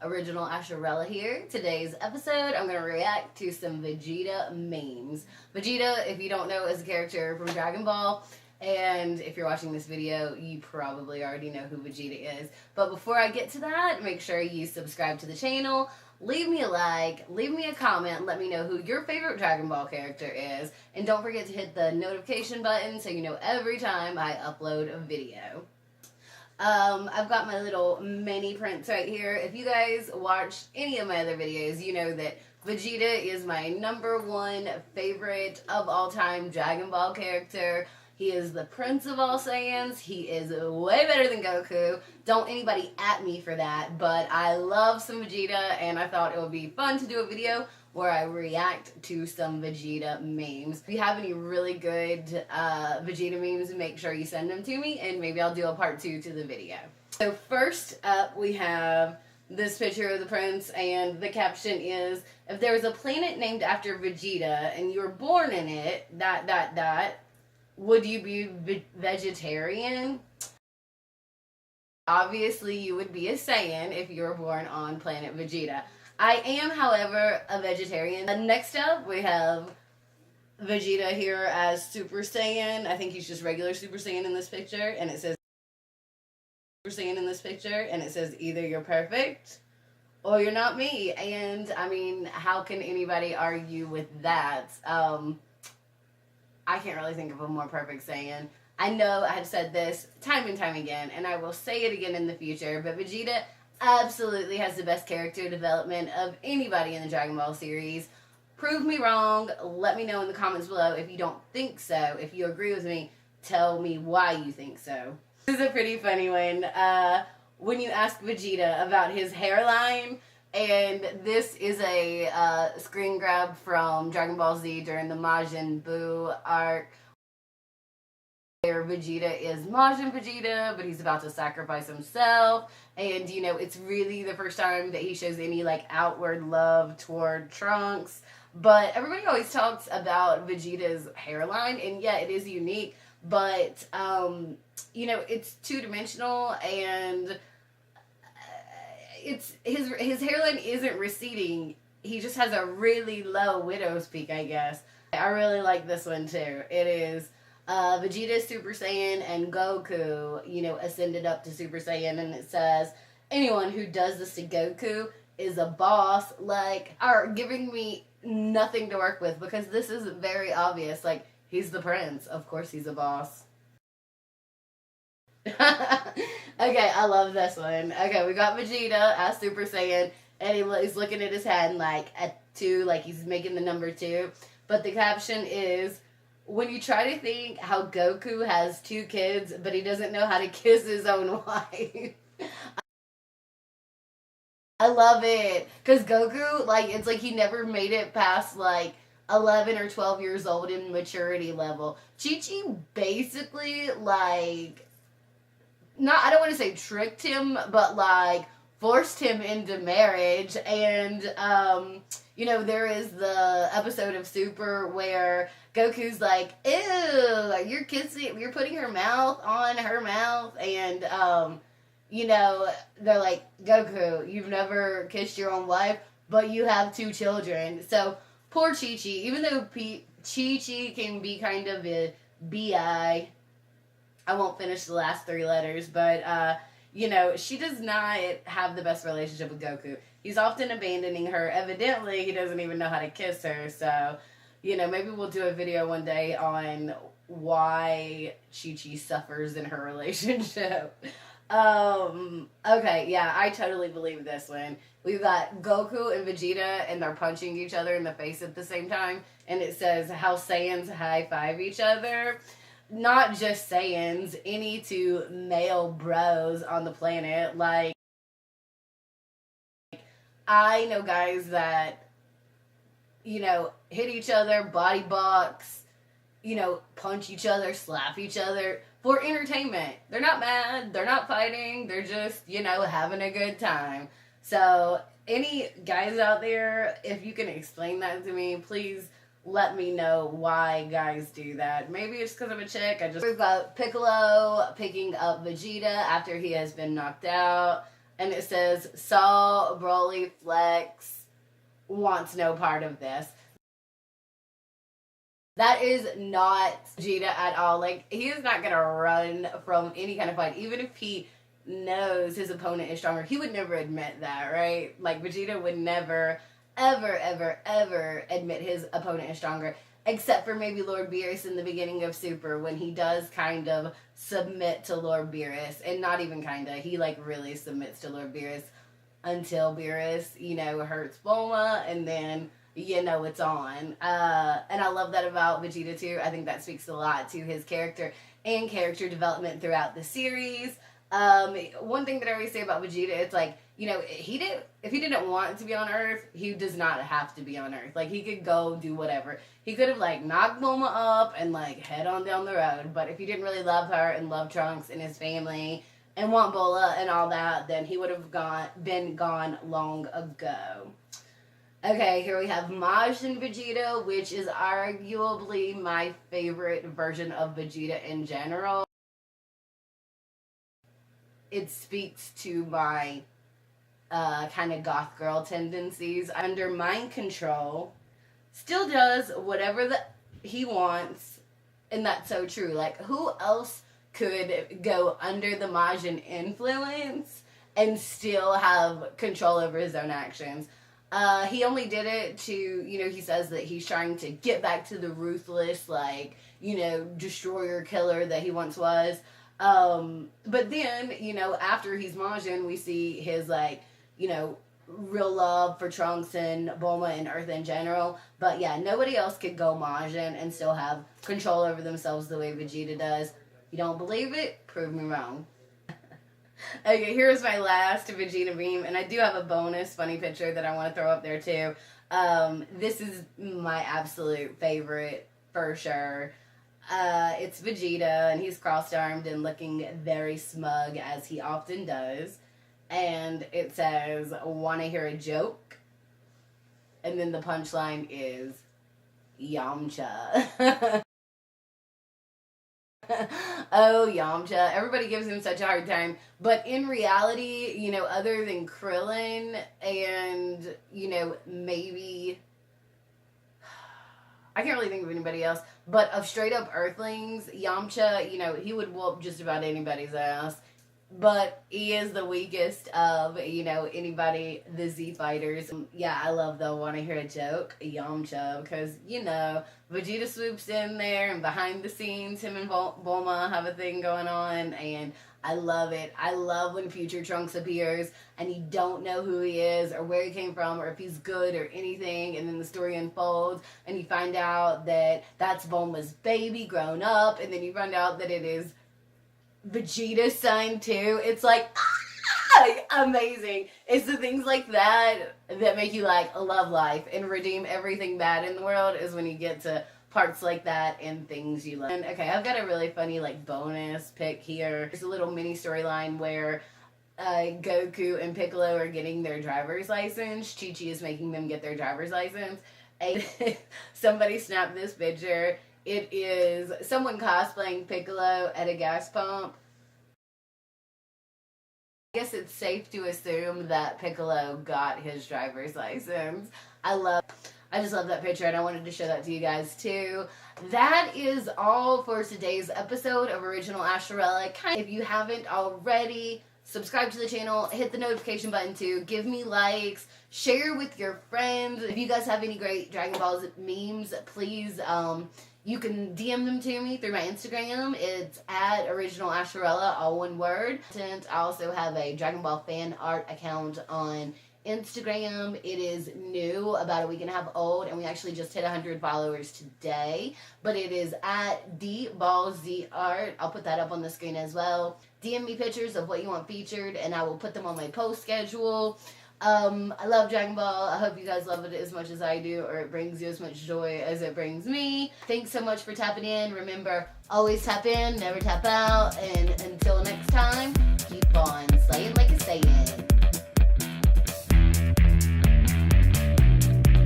Original Asherella here. Today's episode, I'm going to react to some Vegeta memes. Vegeta, if you don't know, is a character from Dragon Ball. And if you're watching this video, you probably already know who Vegeta is. But before I get to that, make sure you subscribe to the channel, leave me a like, leave me a comment, let me know who your favorite Dragon Ball character is. And don't forget to hit the notification button so you know every time I upload a video. I've got my little mini prints right here. If you guys watched any of my other videos, you know that Vegeta is my #1 favorite of all time Dragon Ball character. He is the Prince of all Saiyans. He is way better than Goku. Don't anybody at me for that, but I love some Vegeta, and I thought it would be fun to do a video where I react to some Vegeta memes. If you have any really good Vegeta memes, make sure you send them to me, and maybe I'll do a part 2 to the video. So first up, we have this picture of the prince, and the caption is, if there was a planet named after Vegeta, and you were born in it, ... would you be vegetarian? Obviously, you would be a Saiyan if you were born on planet Vegeta. I am, however, a vegetarian. Next up, we have Vegeta here as Super Saiyan. I think he's just regular Super Saiyan in this picture, and it says Super Saiyan in this picture, and it says either you're perfect or you're not me. And I mean, how can anybody argue with that? I can't really think of a more perfect Saiyan. I know I have said this time and time again, and I will say it again in the future, but Vegeta absolutely has the best character development of anybody in the Dragon Ball series. Prove me wrong. Let me know in the comments below if you don't think so. If you agree with me, tell me why you think so. This is a pretty funny one. When you ask Vegeta about his hairline, and this is a screen grab from Dragon Ball Z during the Majin Buu arc, where Vegeta is Majin Vegeta, but he's about to sacrifice himself, and you know, it's really the first time that he shows any like outward love toward Trunks. But everybody always talks about Vegeta's hairline, and yeah, it is unique, but you know, it's two-dimensional, and it's his hairline isn't receding. He just has a really low widow's peak, I guess. I really like this one too. It is Vegeta Super Saiyan and Goku, you know, ascended up to Super Saiyan, and it says, anyone who does this to Goku is a boss, like, are giving me nothing to work with, because this is very obvious. Like, he's the prince. Of course he's a boss. Okay, I love this one. Okay, we got Vegeta as Super Saiyan, and he's looking at his hand like at 2, like he's making the number 2. But the caption is, when you try to think how Goku has 2 kids, but he doesn't know how to kiss his own wife. I love it. Because Goku, like, it's like he never made it past, like, 11 or 12 years old in maturity level. Chi-Chi basically, like, I don't want to say tricked him, but, like, forced him into marriage. And, you know, there is the episode of Super where Goku's like, ew, you're putting her mouth on her mouth, and, you know, they're like, Goku, you've never kissed your own wife, but you have 2 children. So, poor Chi-Chi, even though Chi-Chi can be kind of a B.I., I won't finish the last 3 letters, but, you know, she does not have the best relationship with Goku. He's often abandoning her. Evidently, he doesn't even know how to kiss her, so, you know, maybe we'll do a video one day on why Chi-Chi suffers in her relationship. Okay, yeah, I totally believe this one. We've got Goku and Vegeta, and they're punching each other in the face at the same time, and it says how Saiyans high-five each other. Not just Saiyans, any 2 male bros on the planet. Like, I know guys that, you know, hit each other, body box, you know, punch each other, slap each other for entertainment. They're not mad, they're not fighting, they're just, you know, having a good time. So, any guys out there, if you can explain that to me, please let me know why guys do that. Maybe it's because I'm a chick. We've got Piccolo picking up Vegeta after he has been knocked out. and it says, Saw Broly Flex wants no part of this. That is not Vegeta at all. Like, he is not gonna run from any kind of fight. Even if he knows his opponent is stronger, he would never admit that, right? Like, Vegeta would never, ever, ever, ever admit his opponent is stronger. Except for maybe Lord Beerus in the beginning of Super, when he does kind of submit to Lord Beerus. And not even kinda, he like really submits to Lord Beerus until Beerus, you know, hurts Bulma, and then, you know, it's on. And I love that about Vegeta too. I think that speaks a lot to his character and character development throughout the series. One thing that I always say about Vegeta, it's like, you know, if he didn't want to be on Earth, he does not have to be on Earth. Like, he could go do whatever. He could have, like, knocked Bulma up and, like, head on down the road. But if he didn't really love her and love Trunks and his family and want Bola and all that, then he would have been gone long ago. Okay, here we have Majin Vegeta, which is arguably my favorite version of Vegeta in general. It speaks to my kind of goth girl tendencies. Under mind control, still does whatever he wants, and that's so true. Like, who else could go under the Majin influence and still have control over his own actions? He only did it to, you know, he says that he's trying to get back to the ruthless, like, you know, destroyer killer that he once was. But then, you know, after he's Majin, we see his, like, you know, real love for Trunks and Bulma and Earth in general. But yeah, nobody else could go Majin and still have control over themselves the way Vegeta does. You don't believe it? Prove me wrong. Okay, here's my last Vegeta meme, and I do have a bonus funny picture that I want to throw up there too. This is my absolute favorite for sure. It's Vegeta, and he's crossed-armed and looking very smug, as he often does. And it says, "Wanna hear a joke?" And then the punchline is, Yamcha. Oh, Yamcha. Everybody gives him such a hard time. But in reality, you know, other than Krillin and, you know, maybe... I can't really think of anybody else. But of straight up Earthlings, Yamcha, you know, he would whoop just about anybody's ass. But he is the weakest of, you know, anybody, the Z fighters. Yeah, I love the "wanna hear a joke?" Yamcha, because, you know, Vegeta swoops in there, and behind the scenes, him and Bulma have a thing going on, and I love it. I love when future Trunks appears, and you don't know who he is, or where he came from, or if he's good, or anything, and then the story unfolds, and you find out that that's Bulma's baby grown up, and then you find out that it is Vegeta's son too. It's like, amazing. It's the things like that that make you like love life and redeem everything bad in the world, is when you get to parts like that and things you love. And okay, I've got a really funny like bonus pick here. There's a little mini storyline where Goku and Piccolo are getting their driver's license. Chi-Chi is making them get their driver's license. And somebody snapped this picture. It is someone cosplaying Piccolo at a gas pump. I guess it's safe to assume that Piccolo got his driver's license. I just love that picture, and I wanted to show that to you guys too. That is all for today's episode of Original Asherella. If you haven't already, subscribe to the channel, hit the notification button too, give me likes, share with your friends. If you guys have any great Dragon Ball memes, please, you can DM them to me through my Instagram. It's at Original Asherella, all one word. I also have a Dragon Ball fan art account on Instagram. It is new, about a week and a half old, and we actually just hit 100 followers today. But it is at DBallZArt. I'll put that up on the screen as well. DM me pictures of what you want featured, and I will put them on my post schedule. I love Dragon Ball. I hope you guys love it as much as I do, or it brings you as much joy as it brings me. Thanks so much for tapping in. Remember, always tap in, never tap out. And until next time, keep on slaying like a Saiyan.